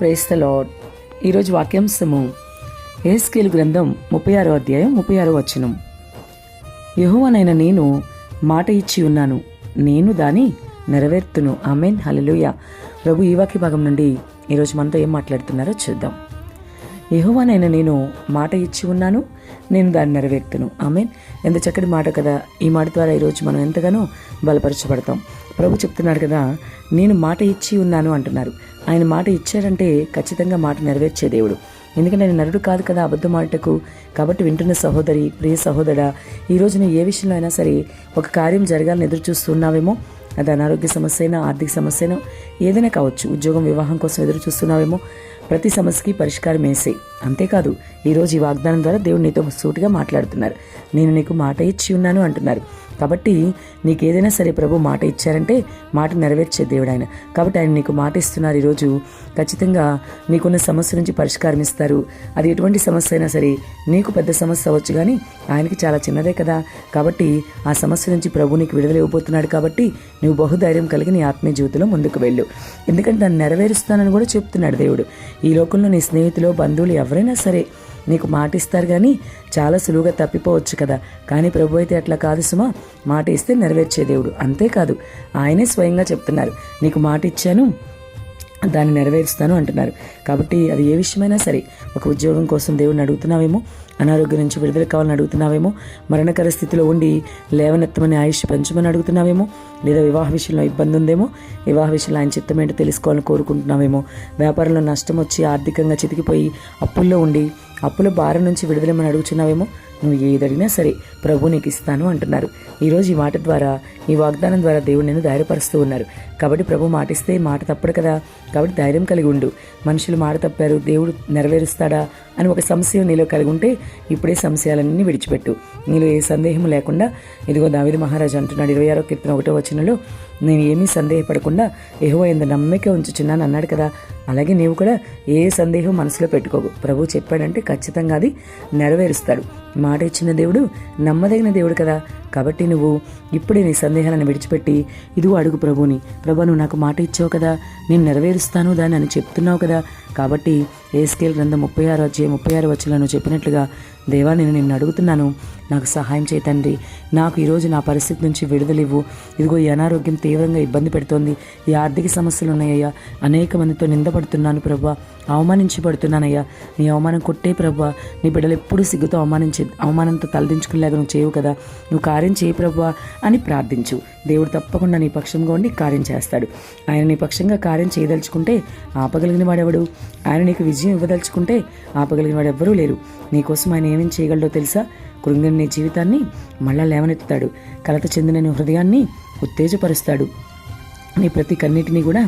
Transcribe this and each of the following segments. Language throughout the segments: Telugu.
Praise the lord. ఈరోజు వాక్యాంశము యెహెజ్కేలు గ్రంథం 36వ అధ్యాయం 36వ వచనం. యెహోవానైన నేను మాట ఇచ్చి ఉన్నాను, నేను దాని నెరవేర్తును. ఆమేన్, హల్లెలూయా. ప్రభు ఈ వాక్య భాగం నుండి ఈరోజు మనతో ఏం మాట్లాడుతున్నారో చూద్దాం. యెహోవానైన నేను మాట ఇచ్చి ఉన్నాను, నేను దాన్ని నెరవేర్తును. ఆమేన్. ఎంత చక్కటి మాట కదా. ఈ మాట ద్వారా ఈరోజు మనం ఎంతగానో బలపరచబడతాం. ప్రభు చెప్తున్నాడు కదా, నేను మాట ఇచ్చి ఉన్నాను అంటున్నారు. ఆయన మాట ఇచ్చాడంటే ఖచ్చితంగా మాట నెరవేర్చే దేవుడు. ఎందుకంటే ఆయన నరుడు కాదు కదా అబద్ధం ఆటకు. కాబట్టి వింటున్న సహోదరి, ప్రియ సహోదరా, ఈరోజు నువ్వు ఏ విషయంలో అయినా సరే ఒక కార్యం జరగాలని ఎదురు చూస్తున్నావేమో, అది అనారోగ్య సమస్య అయినా, ఆర్థిక సమస్య అయినా, ఏదైనా కావచ్చు. ఉద్యోగం, వివాహం కోసం ఎదురు చూస్తున్నావేమో, ప్రతి సమస్యకి పరిష్కారం వేసే. అంతేకాదు, ఈరోజు ఈ వాగ్దానం ద్వారా దేవుడు నీతో సూటిగా మాట్లాడుతున్నారు. నేను నీకు మాట ఇచ్చి ఉన్నాను అంటున్నారు. కాబట్టి నీకు ఏదైనా సరే ప్రభు మాట ఇచ్చారంటే మాట నెరవేర్చే దేవుడు ఆయన. కాబట్టి ఆయన నీకు మాట ఇస్తున్నారు. ఈరోజు ఖచ్చితంగా నీకున్న సమస్య నుంచి పరిష్కారం ఇస్తారు. అది ఎటువంటి సమస్య అయినా సరే, నీకు పెద్ద సమస్య అవ్వచ్చు కానీ ఆయనకి చాలా చిన్నదే కదా. కాబట్టి ఆ సమస్య నుంచి ప్రభు నీకు విడుదల ఇవ్వబోతున్నాడు. కాబట్టి నువ్వు బహుధైర్యం కలిగి నీ ఆత్మీయ జీవితంలో ముందుకు వెళ్ళు. ఎందుకంటే దాన్ని నెరవేరుస్తానని కూడా చెప్తున్నాడు దేవుడు. ఈ లోకంలో నీ స్నేహితులు, బంధువులు ఎవరైనా సరే నీకు మాట ఇస్తారు కానీ చాలా సులువుగా తప్పిపోవచ్చు కదా. కానీ ప్రభు అయితే అట్లా కాదు సుమా. మాట ఇస్తే నెరవేర్చే దేవుడు. అంతేకాదు, ఆయనే స్వయంగా చెప్తున్నారు, నీకు మాట ఇచ్చాను, దాన్ని నెరవేరుస్తాను అంటున్నారు. కాబట్టి అది ఏ విషయమైనా సరే, ఒక ఉద్యోగం కోసం దేవుడిని అడుగుతున్నావేమో, అనారోగ్యం నుంచి విడుదల కావాలని అడుగుతున్నావేమో, మరణకర స్థితిలో ఉండి లేవనెత్తమని ఆయుష్ పెంచమని అడుగుతున్నావేమో, లేదా వివాహ విషయంలో ఇబ్బంది ఉందేమో, వివాహ విషయంలో ఆయన చిత్తమేంటో తెలుసుకోవాలని కోరుకుంటున్నావేమో, వ్యాపారంలో నష్టం వచ్చి ఆర్థికంగా చితికిపోయి అప్పుల్లో ఉండి అప్పుల భారం నుంచి విడుదలమని అడుగుతున్నావేమో, నువ్వు ఏదడిగినా సరే ప్రభు నీకు ఇస్తాను అంటున్నారు. ఈరోజు ఈ మాట ద్వారా, ఈ వాగ్దానం ద్వారా దేవుడు నేను ధైర్యపరుస్తూ ఉన్నారు. కాబట్టి ప్రభు మాటిస్తే మాట తప్పడు కదా. కాబట్టి ధైర్యం కలిగి ఉండు. మనుషులు మాట తప్పారు, దేవుడు నెరవేరుస్తాడా అని ఒక సంశయం నీలో కలిగి ఉంటే ఇప్పుడే సంశయాలన్నీ విడిచిపెట్టు. నీలో ఏ సందేహం లేకుండా, ఇదిగో దావీదు మహారాజు అంటున్నాడు 26వ కీర్తన 1వ వచనంలో, నేను ఏమీ సందేహపడకుండా యెహోవా యందు నమ్మిక ఉంచుచున్నాను అన్నాడు కదా. అలాగే నీవు కూడా ఏ సందేహం మనసులో పెట్టుకోకు. ప్రభు చెప్పాడంటే ఖచ్చితంగా అది నెరవేరుస్తాడు. మాట ఇచ్చిన దేవుడు నమ్మదగిన దేవుడు కదా. కాబట్టి నువ్వు ఇప్పుడే నీ సందేహాలను విడిచిపెట్టి ఇదిగో అడుగు ప్రభుని. ప్రభు, నువ్వు నాకు మాట ఇచ్చావు కదా, నేను నెరవేరుస్తాను దాన్ని అని చెప్తున్నావు కదా. కాబట్టి యెహెజ్కేలు గ్రంథం 36వ అధ్యాయం 36వ వచనంలో చెప్పినట్లుగా, దేవా నేను నిన్ను అడుగుతున్నాను, నాకు సహాయం చేయి తండ్రి. నాకు ఈరోజు నా పరిస్థితి నుంచి విడుదలివ్వు. ఇదిగో ఈ అనారోగ్యం తీవ్రంగా ఇబ్బంది పెడుతోంది, ఈ ఆర్థిక సమస్యలు ఉన్నాయ్యా, అనేక మందితో నిందపడుతున్నాను ప్రభా, అవమానించబడుతున్నానయ్యా. నీ అవమానం కొట్టే ప్రభా. నీ బిడ్డలు ఎప్పుడు సిగ్గుతో అవమానంతో తలదించుకునేలాగా నువ్వు చేయవు కదా. నువ్వు కార్యం చేయి ప్రభా అని ప్రార్థించు. దేవుడు తప్పకుండా నీ పక్షంగా ఉండి కార్యం చేస్తాడు. ఆయన నీ పక్షంగా కార్యం చేయదలుచుకుంటే ఆపగలిగిన వాడెవడు? ఆయన నీకు విజయం ఇవ్వదలుచుకుంటే ఆపగలిగిన వాడు ఎవ్వరూ లేరు. నీకోసం ఆయన ఏమేం చేయగలడో తెలుసా? కృంగిన నీ జీవితాన్ని మళ్ళా లేవనెత్తుతాడు. కలత చెందిన నీ హృదయాన్ని ఉత్తేజపరుస్తాడు. నీ ప్రతి కన్నిటిని కూడా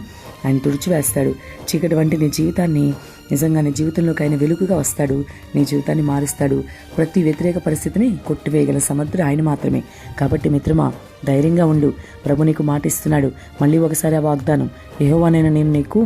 ఆయన తుడిచివేస్తాడు. చీకటి వంటి నీ జీవితాన్ని నిజంగా నీ జీవితంలోకి ఆయన వెలుగుగా వస్తాడు. నీ జీవితాన్ని మారుస్తాడు. ప్రతి వ్యతిరేక పరిస్థితిని కొట్టివేయగల సమర్థుడు ఆయన మాత్రమే. కాబట్టి మిత్రమా, ధైర్యంగా ఉండు. ప్రభు నీకు మాట ఇస్తున్నాడు. మళ్ళీ ఒకసారి ఆ వాగ్దానం, యెహోవానైన నేను నీకు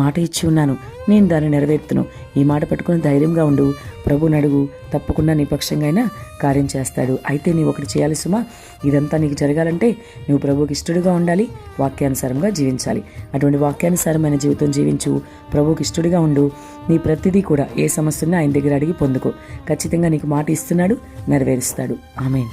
మాట ఇచ్చి ఉన్నాను, నేను దాన్ని నెరవేర్తును. ఈ మాట పట్టుకుని ధైర్యంగా ఉండు. ప్రభుని అడుగు, తప్పకుండా నీ పక్షంగా అయినా కార్యం చేస్తాడు. అయితే నీవు ఒకటి చేయాలి సుమా. ఇదంతా నీకు జరగాలంటే నువ్వు ప్రభువుకి ఇష్టడుగా ఉండాలి, వాక్యానుసారంగా జీవించాలి. అటువంటి వాక్యానుసారమైన జీవితం జీవించు. ప్రభువుకి ఇష్టడుగా ఉండు. నీ ప్రతిదీ కూడా ఏ సమస్యను ఆయన దగ్గర అడిగి పొందుకో. ఖచ్చితంగా నీకు మాట ఇస్తున్నాడు, నెరవేరుస్తాడు. ఆమేన్.